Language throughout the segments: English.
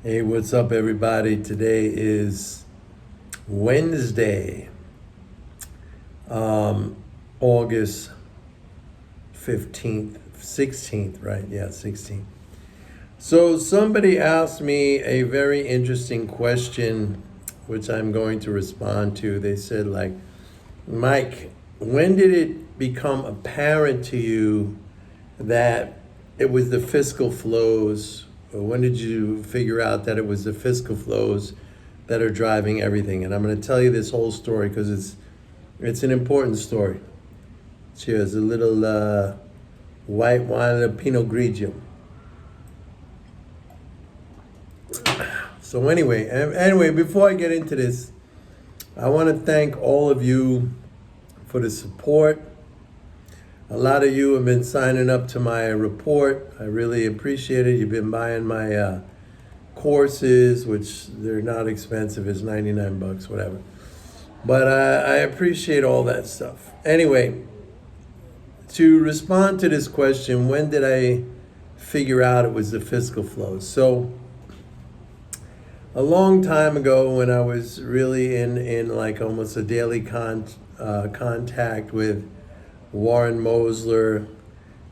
Hey, what's up, everybody? Today is Wednesday, August 15th, 16th, right? Yeah, 16th. So, somebody asked me a very interesting question, which I'm going to respond to. They said, Mike, when did it become apparent to you that it was the fiscal flows? Or when did you figure out that it was the fiscal flows that are driving everything? And I'm going to tell you this whole story because it's an important story. Cheers, a little white wine, a Pinot Grigio. So anyway, before I get into this, I want to thank all of you for the support. A lot of you have been signing up to my report. I really appreciate it. You've been buying my courses, which they're not expensive. It's 99 bucks, whatever. But I appreciate all that stuff. Anyway, to respond to this question, when did I figure out it was the fiscal flows? So a long time ago, when I was really in like almost a daily contact with Warren Mosler.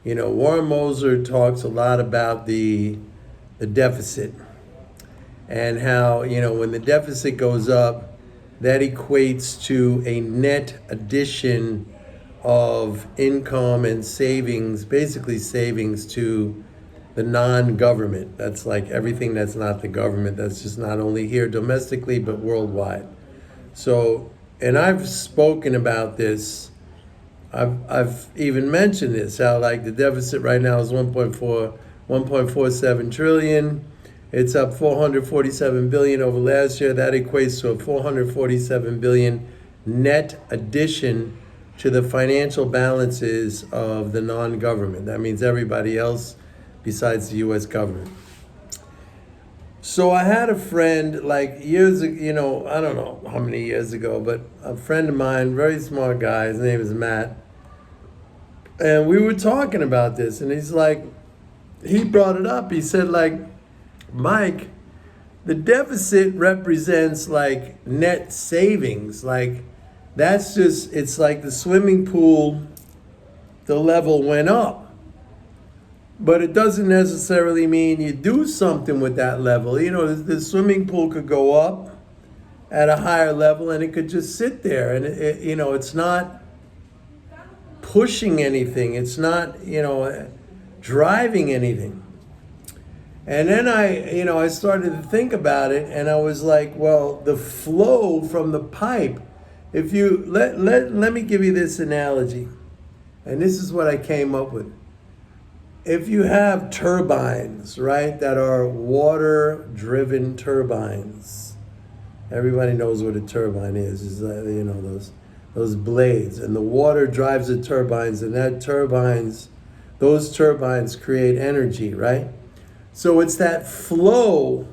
Warren Mosler talks a lot about the deficit and how, when the deficit goes up, that equates to a net addition of income and savings, basically savings to the non-government. That's like everything that's not the government. That's just not only here domestically, but worldwide. So, and I've spoken about this. I've even mentioned this, how like the deficit right now is 1.47 trillion. It's up 447 billion over last year. That equates to a 447 billion net addition to the financial balances of the non-government. That means everybody else besides the US government. So I had a friend like years ago, I don't know how many years ago, but a friend of mine, very smart guy, his name is Matt. And we were talking about this, and he brought it up. He said, Mike, the deficit represents like net savings. Like, it's like the swimming pool, the level went up. But it doesn't necessarily mean you do something with that level. The swimming pool could go up at a higher level and it could just sit there. And, it's not pushing anything. It's not, driving anything. And then I started to think about it and I was like, well, the flow from the pipe, if you, let me give you this analogy. And this is what I came up with. If you have turbines, right, that are water-driven turbines, everybody knows what a turbine is those blades, and the water drives the turbines, and those turbines create energy, right? So it's that flow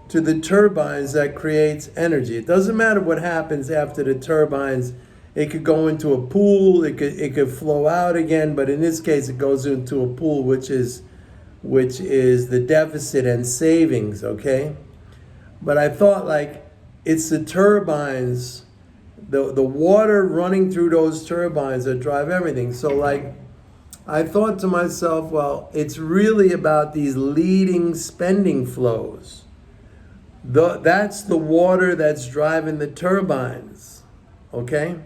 to the turbines that creates energy. It doesn't matter what happens after the turbines. It could go into a pool, it could flow out again, but in this case it goes into a pool, which is the deficit and savings, okay? But I thought it's the turbines, the water running through those turbines that drive everything. So I thought to myself, well, it's really about these leading spending flows. That's the water that's driving the turbines, okay?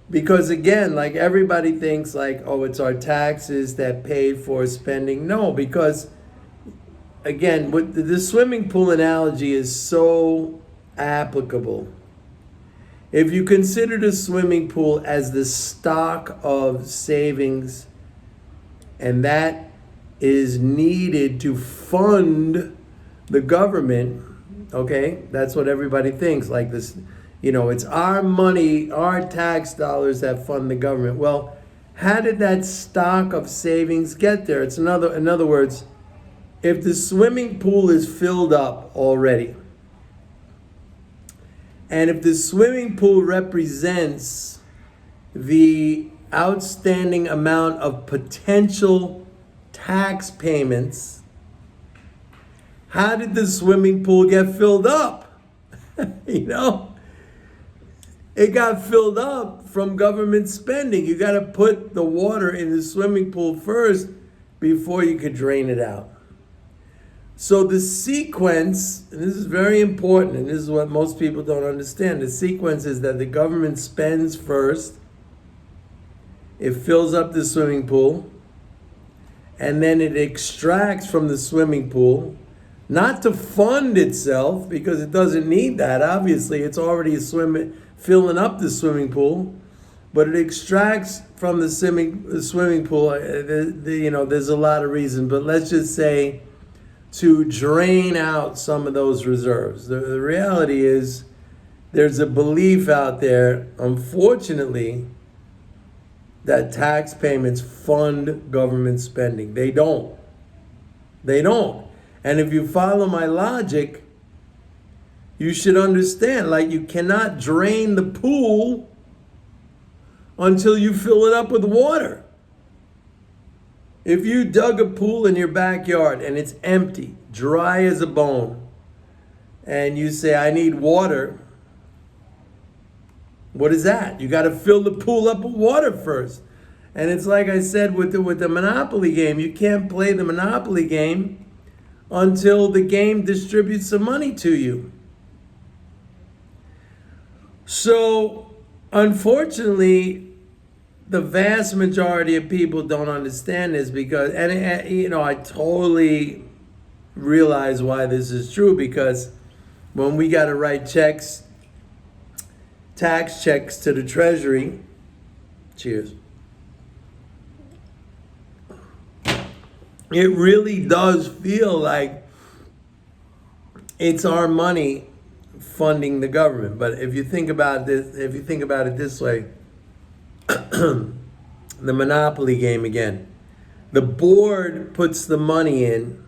Because again, everybody thinks it's our taxes that paid for spending. No, because again, the swimming pool analogy is so applicable. If you consider the swimming pool as the stock of savings, and that is needed to fund the government, okay? That's what everybody thinks, like this. It's our money, our tax dollars that fund the government. Well, how did that stock of savings get there? In other words, if the swimming pool is filled up already, and if the swimming pool represents the outstanding amount of potential tax payments, How did the swimming pool get filled up? You know, it got filled up from government spending. You got to put the water in the swimming pool first before you could drain it out. So the sequence, and this is very important, and this is what most people don't understand, the sequence is that the government spends first, it fills up the swimming pool, and then it extracts from the swimming pool, not to fund itself, because it doesn't need that, obviously, it's already filling up the swimming pool, but it extracts from the swimming pool, there's a lot of reasons, but let's just say, to drain out some of those reserves. The reality is there's a belief out there, unfortunately, that tax payments fund government spending. They don't. They don't. And if you follow my logic, you should understand, like, you cannot drain the pool until you fill it up with water. If you dug a pool in your backyard and it's empty, dry as a bone, and you say, I need water, what is that? You got to fill the pool up with water first. And it's like I said with the Monopoly game, you can't play the Monopoly game until the game distributes some money to you. So, unfortunately, the vast majority of people don't understand this because, and I totally realize why this is true, because when we got to write checks, tax checks to the Treasury, cheers, it really does feel like it's our money funding the government. But if you think about it this way, the Monopoly game again. The board puts the money in.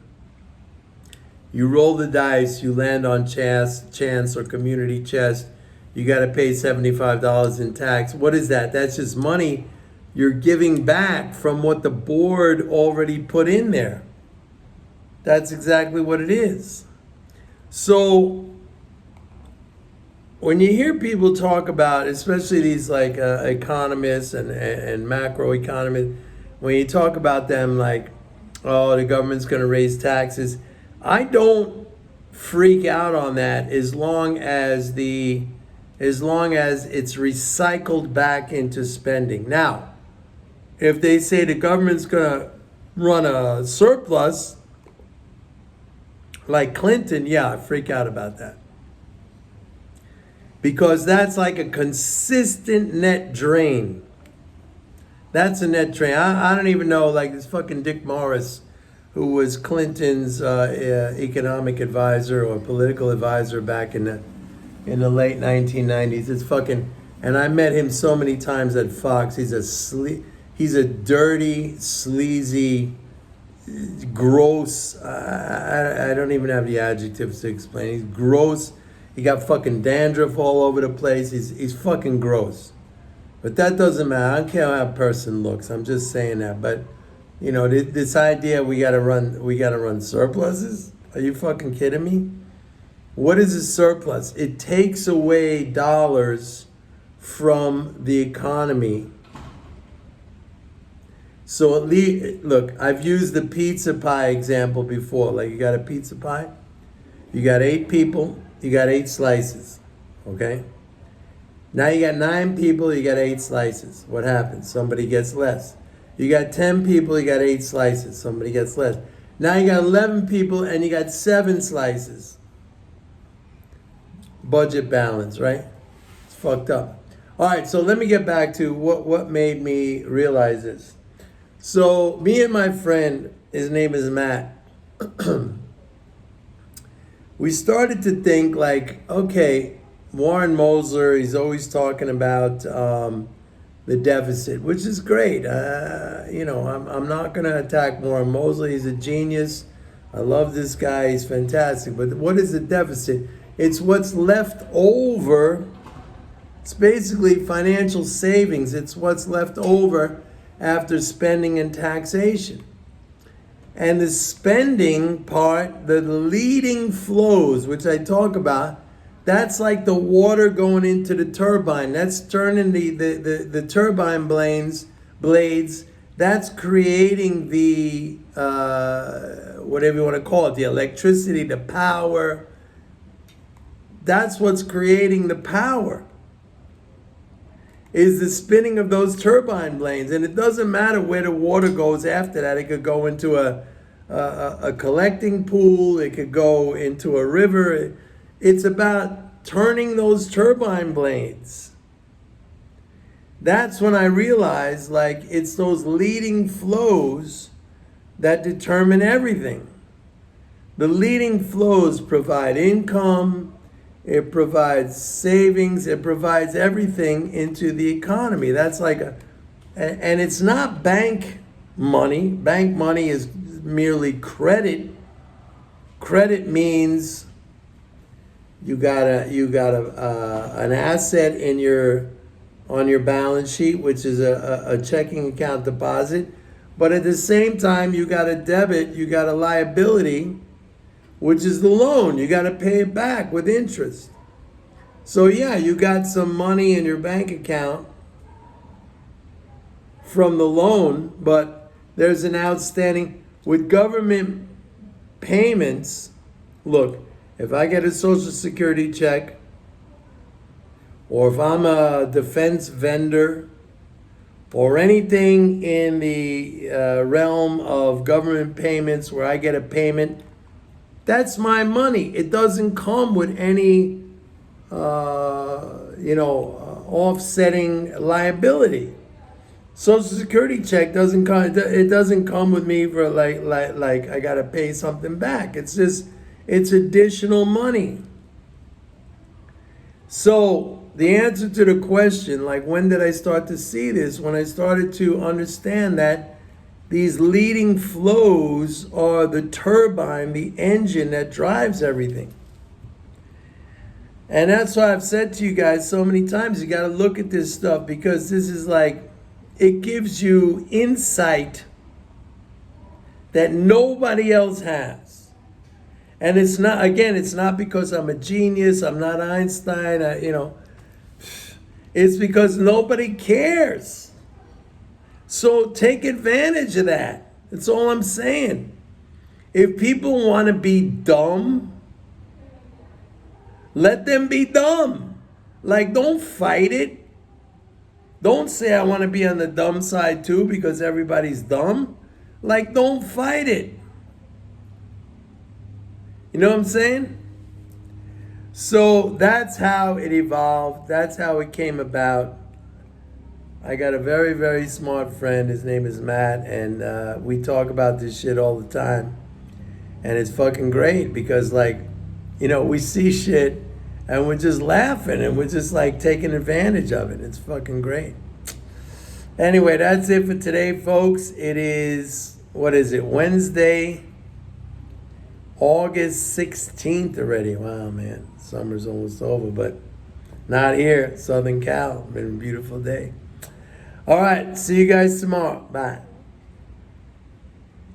You roll the dice. You land on chance or community chest. You got to pay $75 in tax. What is that? That's just money you're giving back from what the board already put in there. That's exactly what it is. So when you hear people talk about, especially these like economists and macroeconomists, when you talk about them like, oh, the government's going to raise taxes, I don't freak out on that as long as it's recycled back into spending. Now, if they say the government's going to run a surplus, like Clinton, yeah, I freak out about that. Because that's like a consistent net drain. That's a net drain. I don't even know, like this fucking Dick Morris, who was Clinton's economic advisor or political advisor back in the late 1990s. It's fucking, and I met him so many times at Fox. He's a dirty, sleazy, gross, I don't even have the adjectives to explain. He's gross. He got fucking dandruff all over the place. He's fucking gross. But that doesn't matter. I don't care how a person looks. I'm just saying that. But, this idea we gotta run surpluses? Are you fucking kidding me? What is a surplus? It takes away dollars from the economy. So at least, look, I've used the pizza pie example before. Like, you got a pizza pie, you got 8 people, you got 8 slices, okay? Now you got 9 people, you got 8 slices. What happens? Somebody gets less. You got 10 people, you got 8 slices. Somebody gets less. Now you got 11 people and you got 7 slices. Budget balance, right? It's fucked up. All right, so let me get back to what made me realize this. So me and my friend, his name is Matt, we started to think like, okay, Warren Mosler, he's always talking about the deficit, which is great. I'm not going to attack Warren Mosler. He's a genius. I love this guy. He's fantastic. But what is the deficit? It's what's left over. It's basically financial savings. It's what's left over after spending and taxation. And the spending part, the leading flows, which I talk about, that's like the water going into the turbine. That's turning the turbine blades. That's creating the, whatever you want to call it, the electricity, the power. That's what's creating the power, is the spinning of those turbine blades. And it doesn't matter where the water goes after that. It could go into a collecting pool. It could go into a river. It's about turning those turbine blades. That's when I realized, like, it's those leading flows that determine everything. The leading flows provide income, it provides savings, it provides everything into the economy. That's like and it's not bank money. Bank money is merely credit. Credit means you got an asset on your balance sheet, which is a checking account deposit, but at the same time you got a debit, you got a liability, which is the loan. You got to pay it back with interest. So yeah, you got some money in your bank account from the loan, but there's an outstanding with government payments. Look, if I get a Social Security check, or if I'm a defense vendor, or anything in the realm of government payments where I get a payment, that's my money. It doesn't come with any, offsetting liability. Social Security check doesn't come. It doesn't come with me for like I gotta pay something back. It's just, it's additional money. So the answer to the question, like, when did I start to see this? When I started to understand that these leading flows are the turbine, the engine that drives everything. And that's why I've said to you guys so many times, you got to look at this stuff, because this is like, it gives you insight that nobody else has. And it's not, again, it's not because I'm a genius, I'm not Einstein, it's because nobody cares. So take advantage of that. That's all I'm saying. If people want to be dumb, let them be dumb. Like, don't fight it. Don't say I want to be on the dumb side too because everybody's dumb. Like, don't fight it. You know what I'm saying? So that's how it evolved. That's how it came about. I got a very, very smart friend. His name is Matt, and we talk about this shit all the time. And it's fucking great because, like, we see shit and we're just laughing and we're just like taking advantage of it. It's fucking great. Anyway, that's it for today, folks. It is, what is it, Wednesday, August 16th already. Wow, man. Summer's almost over, but not here. Southern Cal. Been a beautiful day. All right. See you guys tomorrow. Bye.